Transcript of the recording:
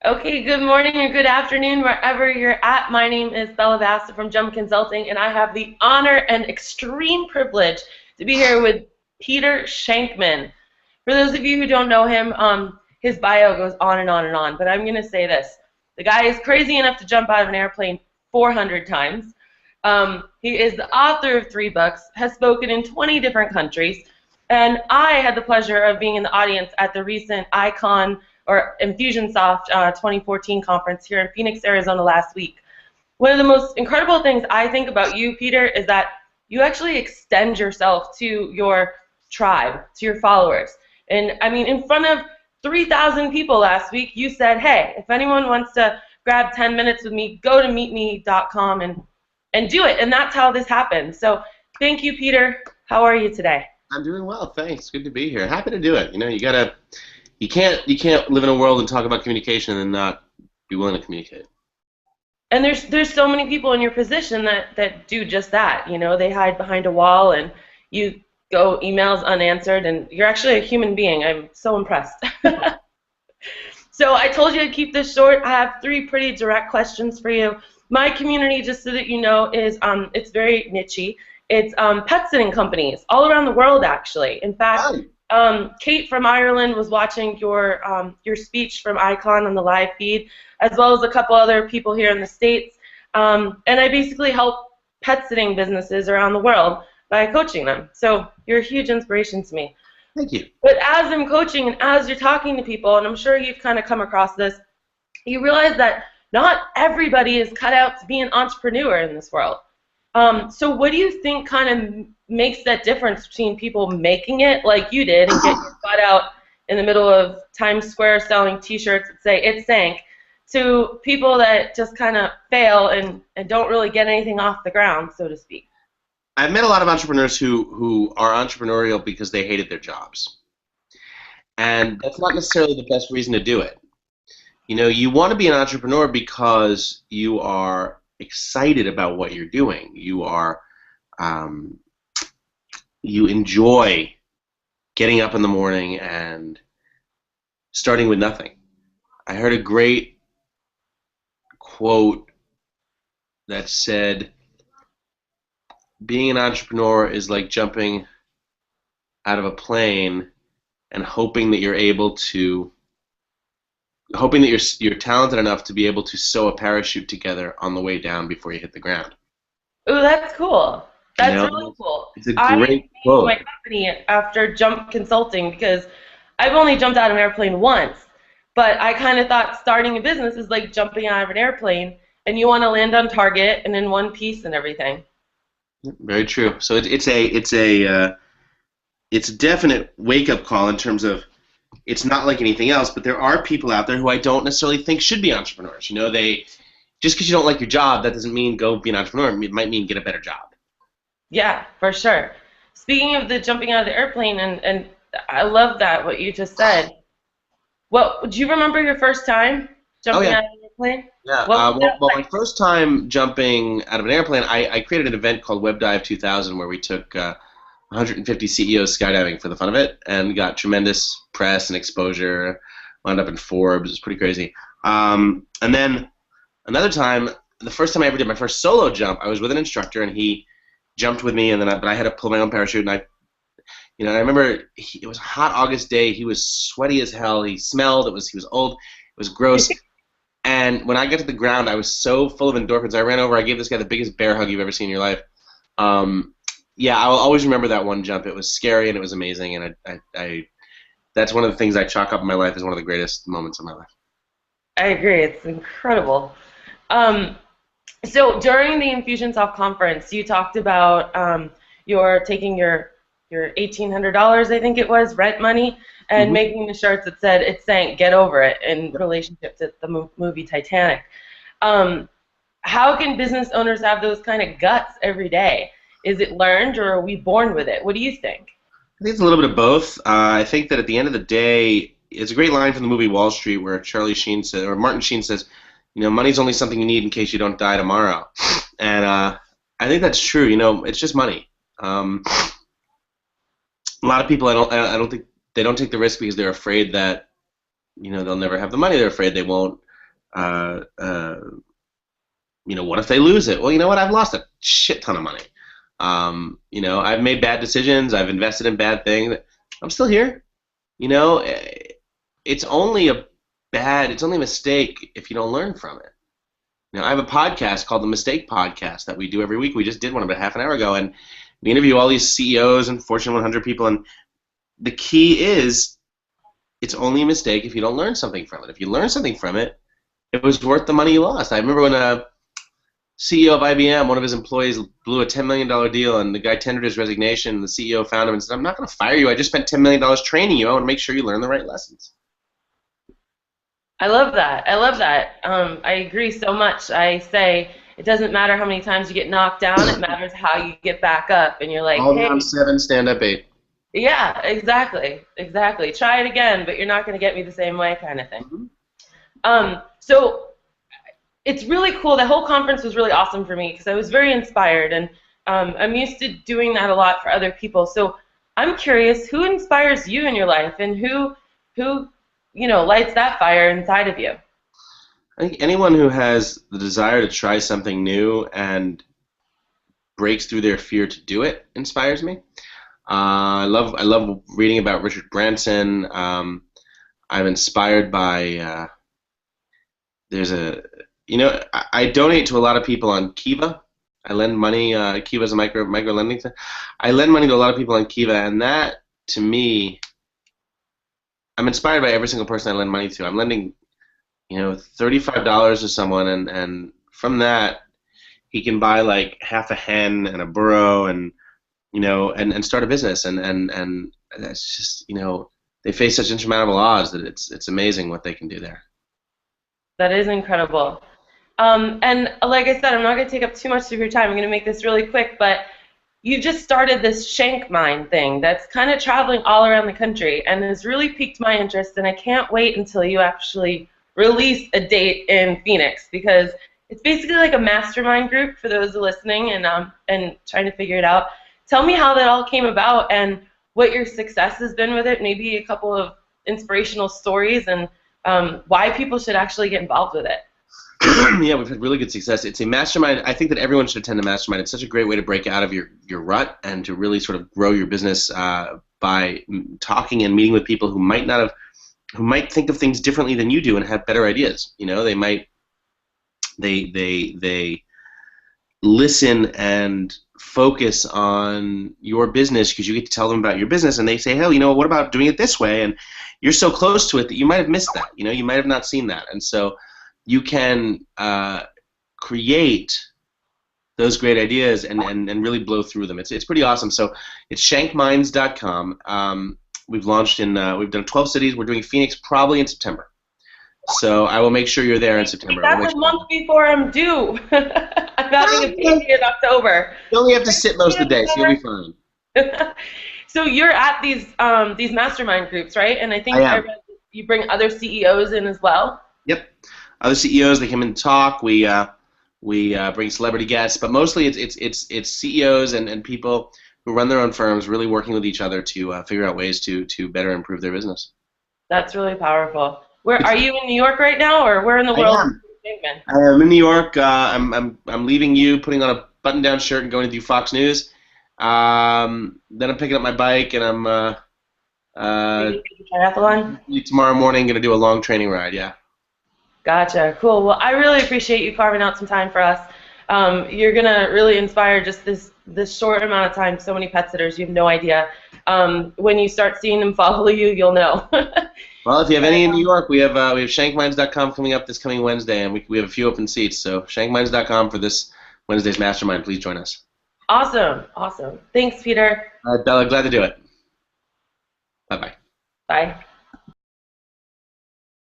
Okay, good morning or good afternoon, wherever you're at. My name is Vasta from Jump Consulting, and I have the honor and extreme privilege to be here with Peter Shankman. For those of you who don't know him, his bio goes on and on and on, but I'm going to say this. The guy is crazy enough to jump out of an airplane 400 times. He is the author of 3 books, has spoken in 20 different countries, and I had the pleasure of being in the audience at the recent Icon or Infusionsoft 2014 conference here in Phoenix, Arizona last week. One of the most incredible things I think about you, Peter, is that you actually extend yourself to your tribe, to your followers. And I mean, in front of 3,000 people last week, you said, hey, if anyone wants to grab 10 minutes with me, go to meetme.com and do it. And that's how this happened. So thank you, Peter. How are you today? I'm doing well, thanks. Good to be here. Happy to do it. You can't live in a world and talk about communication and not be willing to communicate. And there's so many people in your position that do just that. You know, they hide behind a wall and you go emails unanswered, and you're actually a human being. I'm so impressed. So I told you I'd keep this short. I have 3 pretty direct questions for you. My community, just so that you know, is it's very niche-y. It's pet sitting companies all around the world, actually. In fact, Hi. Kate from Ireland was watching your speech from Icon on the live feed, as well as a couple other people here in the States. And I basically help pet sitting businesses around the world by coaching them. So you're a huge inspiration to me. Thank you. But as I'm coaching and as you're talking to people, and I'm sure you've kind of come across this, you realize that not everybody is cut out to be an entrepreneur in this world. So what do you think kind of makes that difference between people making it like you did and getting your butt out in the middle of Times Square selling T-shirts that say "It sank" to people that just kind of fail and don't really get anything off the ground, so to speak? I've met a lot of entrepreneurs who are entrepreneurial because they hated their jobs. And that's not necessarily the best reason to do it. You know, you want to be an entrepreneur because you are excited about what you're doing. Um, you enjoy getting up in the morning and starting with nothing. I heard a great quote that said, being an entrepreneur is like jumping out of a plane and hoping that you're talented enough to be able to sew a parachute together on the way down before you hit the ground. Ooh, that's cool. You That's know, really cool. it's a I great named my quote. company after Jump Consulting because I've only jumped out of an airplane once, but I kind of thought starting a business is like jumping out of an airplane, and you want to land on target and in one piece and everything. Very true. So it's a definite wake up call in terms of it's not like anything else, but there are people out there who I don't necessarily think should be entrepreneurs. You know, they just because you don't like your job, that doesn't mean go be an entrepreneur. It might mean get a better job. Yeah, for sure. Speaking of the jumping out of the airplane, and I love that, what you just said. What, do you remember your first time Oh jumping yeah. out of an airplane? Yeah. What was that Well, my like? first time jumping out of an airplane, I created an event called Web Dive 2000 where we took 150 CEOs skydiving for the fun of it and got tremendous press and exposure. Wound up in Forbes. It was pretty crazy. And then another time, the first time I ever did my first solo jump, I was with an instructor and he jumped with me, and but I had to pull my own parachute, and I remember it was a hot August day. He was sweaty as hell. He smelled. He was old. It was gross. And when I got to the ground, I was so full of endorphins. I ran over. I gave this guy the biggest bear hug you've ever seen in your life. Um, yeah, I will always remember that one jump. It was scary and it was amazing, and that's one of the things I chalk up in my life as one of the greatest moments of my life. I agree. It's incredible. Um, so during the Infusionsoft conference, you talked about your taking your $1,800, I think it was, rent money, and Hmm. making the shirts that said "It sank, get over it" in relationship to the movie Titanic. Um, how can business owners have those kind of guts every day? Is it learned, or are we born with it? What do you think? I think it's a little bit of both. I think that at the end of the day, it's a great line from the movie Wall Street where Charlie Sheen says, or Martin Sheen says, you know, money's only something you need in case you don't die tomorrow. And I think that's true. You know, it's just money. A lot of people, I don't think they don't take the risk because they're afraid that, you know, they'll never have the money. They're afraid they won't. What if they lose it? Well, you know what? I've lost a shit ton of money. I've made bad decisions. I've invested in bad things. I'm still here. It's only it's only a mistake if you don't learn from it. I have a podcast called the Mistake Podcast that we do every week. We just did one about half an hour ago, and we interview all these CEOs and Fortune 100 people, and the key is it's only a mistake if you don't learn something from it. If you learn something from it, it was worth the money you lost. I remember when a CEO of IBM, one of his employees, blew a $10 million deal, and the guy tendered his resignation, and the CEO found him and said, I'm not going to fire you. I just spent $10 million training you. I want to make sure you learn the right lessons. I love that. I love that. I agree so much. I say it doesn't matter how many times you get knocked down. It matters how you get back up. And you're like, all hey. down 7, stand up 8. Yeah, exactly. Exactly. Try it again, but you're not going to get me the same way kind of thing. So it's really cool. The whole conference was really awesome for me because I was very inspired, and I'm used to doing that a lot for other people. So I'm curious, who inspires you in your life, and who lights that fire inside of you? I think anyone who has the desire to try something new and breaks through their fear to do it inspires me. I love reading about Richard Branson. I'm inspired by I donate to a lot of people on Kiva. I lend money. Kiva is a micro lending thing. I lend money to a lot of people on Kiva, and that, to me, I'm inspired by every single person I lend money to. I'm lending, $35 to someone, and from that, he can buy like half a hen and a burro, and start a business, and that's just, they face such insurmountable odds that it's amazing what they can do there. That is incredible. And like I said, I'm not going to take up too much of your time. I'm going to make this really quick, but you just started this Shamkman thing that's kind of traveling all around the country and has really piqued my interest, and I can't wait until you actually release a date in Phoenix, because it's basically like a mastermind group for those listening and trying to figure it out. Tell me how that all came about and what your success has been with it, maybe a couple of inspirational stories, and why people should actually get involved with it. Yeah, we've had really good success. It's a mastermind. I think that everyone should attend a mastermind. It's such a great way to break out of your rut and to really sort of grow your business by talking and meeting with people who might think of things differently than you do and have better ideas. They listen and focus on your business because you get to tell them about your business, and they say, hey, what about doing it this way? And you're so close to it that you might have missed that. You might have not seen that. And so you can create those great ideas and really blow through them. It's pretty awesome. So it's shankminds.com. We've launched we've done 12 cities. We're doing Phoenix probably in September. So I will make sure you're there in September. That's a month before I'm due. I'm having a baby in October. You only have to sit most of the day, so you'll be fine. So you're at these mastermind groups, right? And I think you bring other CEOs in as well. Yep, other CEOs. They come in and talk. We bring celebrity guests, but mostly it's CEOs and people who run their own firms, really working with each other to figure out ways to better improve their business. That's really powerful. Where are you in New York right now, or where in the world? I'm in New York. I'm leaving you, putting on a button-down shirt and going to do Fox News. Then I'm picking up my bike and I'm triathlon? Tomorrow morning going to do a long training ride. Yeah. Gotcha. Cool. Well, I really appreciate you carving out some time for us. You're gonna really inspire just this short amount of time. So many pet sitters, you have no idea. When you start seeing them follow you, you'll know. Well, if you have any in New York, we have shankminds.com coming up this coming Wednesday, and we have a few open seats. So shankminds.com for this Wednesday's mastermind. Please join us. Awesome. Awesome. Thanks, Peter. All right, Bella. Glad to do it. Bye-bye. Bye.